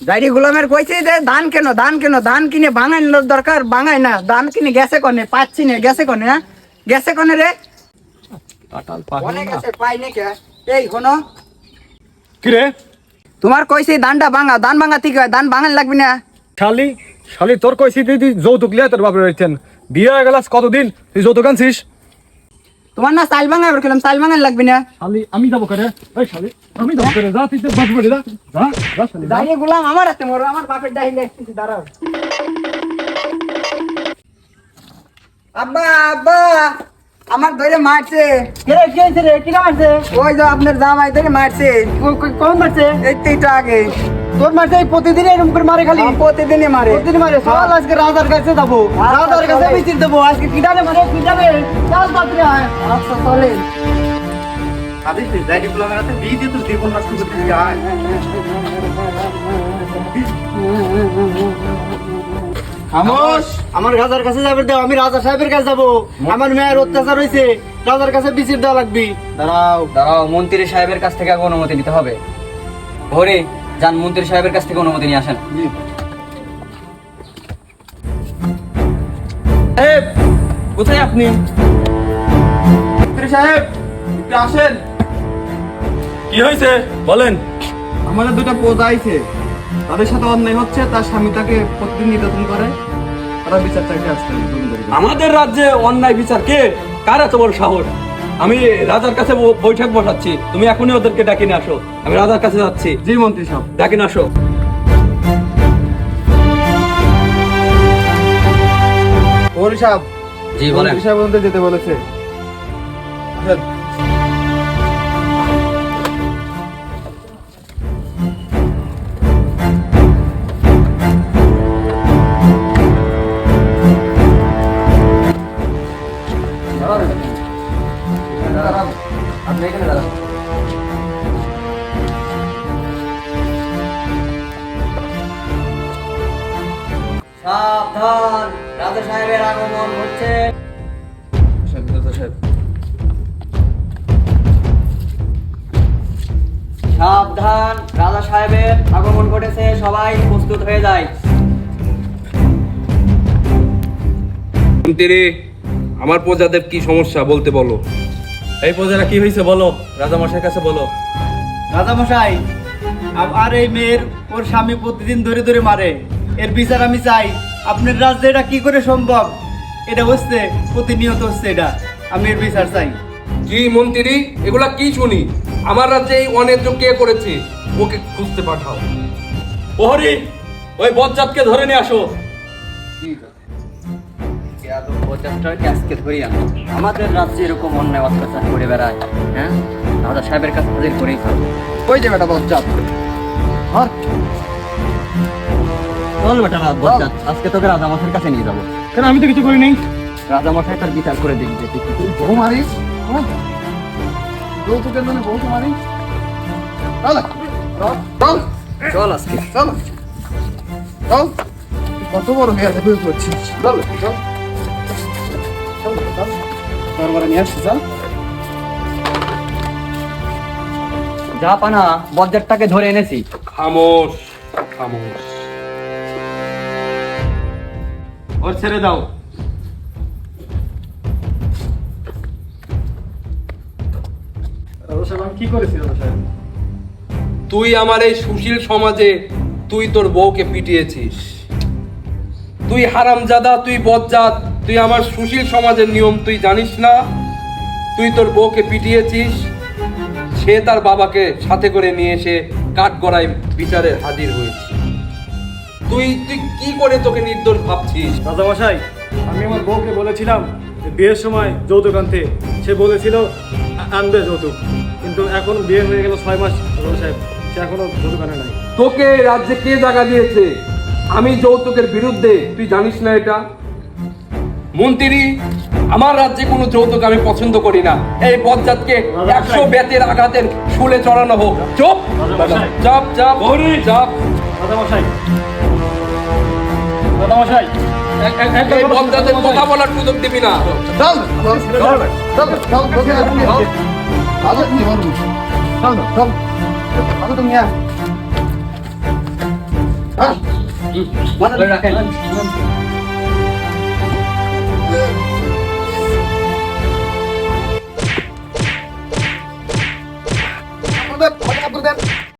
জাইরি গোলামের কইছে যে ধান কেন ধান কিনে বাঙাইনোর দরকার বাঙাই না ধান কিনে গেছে কোনে পাচ্ছি না গেছে কোনে না গেছে কোনে রে কাটাল পাগল অনেক না আছে পাই না কে এই শোনো কি রে তোমার কইছে ধানটা ভাঙা ধান ভাঙা ঠিক হয় ধান ভাঙান লাগবে না শালি শালি তোর কইছি তুই যৌতুক লিয়া তোর বাপরে রইছেন বিয়ে হয়ে গেলাস কতদিন তুই যৌতুক আনছিস তোমার না চাল ভাঙা করলাম চাল ভাঙান লাগবে না শালি আমি যাবো করে এই শালি আমি যাবো করে যা তুই তো বাপ করে যা যা যা শালি যা জাইরি গোলাম আমার হাতে মরো আমার বাপের ডাইলে আসতেছি দাঁড়াও আব্বা আব্বা আমার ধরে মারছে কে কে রে কি মারছে ওই যে আপনার জামাই ধরে মারছে কোন মারছে এই তো একটু আগে তোর মাঠে প্রতিদিন এরকম করে মারে খালি প্রতিদিনই মারে প্রতিদিন মারে চল আজকে রাজার কাছে যাবো রাজার কাছে বিচার দেবো আজকে কিটানে মারে কিটানে চাল পাত্রে আয় আচ্ছা চলে আদিস জাইরি গুলামের হাতে বিয়ে দিয়ে তোর জীবন নষ্ট করতে যায় খামোশ আমার রাজার কাছে যাবে দাও আমি রাজা সাহেবের কাছে যাবো আমার মেয়ের অত্যাচার হয়েছে রাজার কাছে বিচার দেওয়া লাগবে দাঁড়াও দাঁড়াও মন্ত্রী সাহেবের কাছ থেকে আগে অনুমতি নিতে হবে ভোরে যান মন্ত্রী সাহেবের কাছ থেকে অনুমতি নিয়ে আসেন কোথায় আপনি মন্ত্রী সাহেব একটু আসেন কি হয়েছে বলেন আমাদের দুটো প্রজা আইছে তাদের সাথে অন্যায় হচ্ছে তার স্বামী তাকে প্রতিদিন নির্যাতন করে তারা বিচার চাইতে আসছেন আমাদের রাজ্যে অন্যায় বিচার কে কার এত বড় সাহস আমি রাজার কাছে বৈঠক বসাচ্ছি তুমি এখনই ওদেরকে ডাকিনে আসো আমি রাজার কাছে যাচ্ছি জি মন্ত্রী সাহেব ডাকিনে আসো মন্ত্রী সাহেব জি বলেন মন্ত্রী সাহেব ওদের যেতে বলেছে আসেন। আপনি এখানে দাঁড়ান সাবধান রাজা সাহেবের আগমন হচ্ছে সাবধান রাজা সাহেবের আগমন ঘটেছে সবাই প্রস্তুত হয়ে যায় মন্ত্রী আমার প্রজাদের কি সমস্যা বলতে বলো। এই প্রজারা কি হয়েছে বলো রাজা মশাইয়ের কাছে বলো রাজামশাই আর এই মেয়ের ওর স্বামী প্রতিদিন ধরে ধরে মারে এর বিচার আমি চাই আপনার রাজ্যে এটা কি করে সম্ভব এটা হচ্ছে প্রতিনিয়ত হচ্ছে এটা আমি এর বিচার চাই কি মন্ত্রী এগুলা কি শুনি? আমার রাজ্যে এই অন্যায্য কে করেছে ওকে খুঁজতে পাঠাও। প্রহরী ওই বজ্জাতকে ধরে নিয়ে আসো আজকে ধরি আনো আমাদের রাজ্যে এরকম অন্যায় অত্যাচার করে বেড়ায় হ্যাঁ রাজা সাহেবের কাছে হাজির করেই থাকো ওই যে বেটা বজ্জাত চল বেটা বজ্জাত আজকে তোকে রাজা মশাইয়ের কাছে নিয়ে যাবো কেন আমি তো কিছু করি নাই রাজা মশাই তার বিচার করে দেখবে তুই বউ মারিস যৌতুকের জন্য বউ মারিস চল চল আজকে চল চল কত বড় মেয়ে বিয়ে করছিস চল চল দরবারে নিয়ে আসছি চল যা পানা বজ্জাতটাকে ধরে এনেছি খামোশ খামোশ। ওর ছেড়ে দাও রাজা সাহেব আমি কি করেছি রাজা সাহেব তুই আমার এই সুশীল সমাজে তুই তোর বউকে পিটিয়েছিস। তুই হারামজাদা, তুই বজ্জাত, তুই আমার সুশীল সমাজের নিয়ম তুই জানিস না। তুই তোর বউকে পিটিয়েছিস, সে তার বাবাকে সাথে করে নিয়ে এসে কাঠগড়ায় বিচারে হাজির হয়েছে। তুই তুই কি করে তোকে নির্দোষ ভাবছিস? রাজামশাই আমি আমার বউকে বলেছিলাম যে বিয়ের সময় যৌতুক আনতে সে বলেছিল আনবে যৌতুক কিন্তু এখন বিয়ে হয়ে গেল 6 মাস রাজা সাহেব সে এখনো যৌতুক আনে নাই তোকে রাজ্যে কে জায়গা দিয়েছে? আমি যৌতুকের বিরুদ্ধে, তুই জানিস না এটা? মন্ত্রী, আমার রাজ্যে কোনো যৌতুক আমি পছন্দ করি না। এই বজ্জাতকে 100 বেতের আঘাতের শুলে চড়ানো হোক। চুপ চাপ চাপ চাপ। রাজামশাই রাজামশাই এই বজ্জাতের কথা বলার সুযোগ দিবি না। চল চল চল চল চল তোকে চল আজ কি বলবো চল চল আজ তুমি ধরে রাখেন। আপনাদের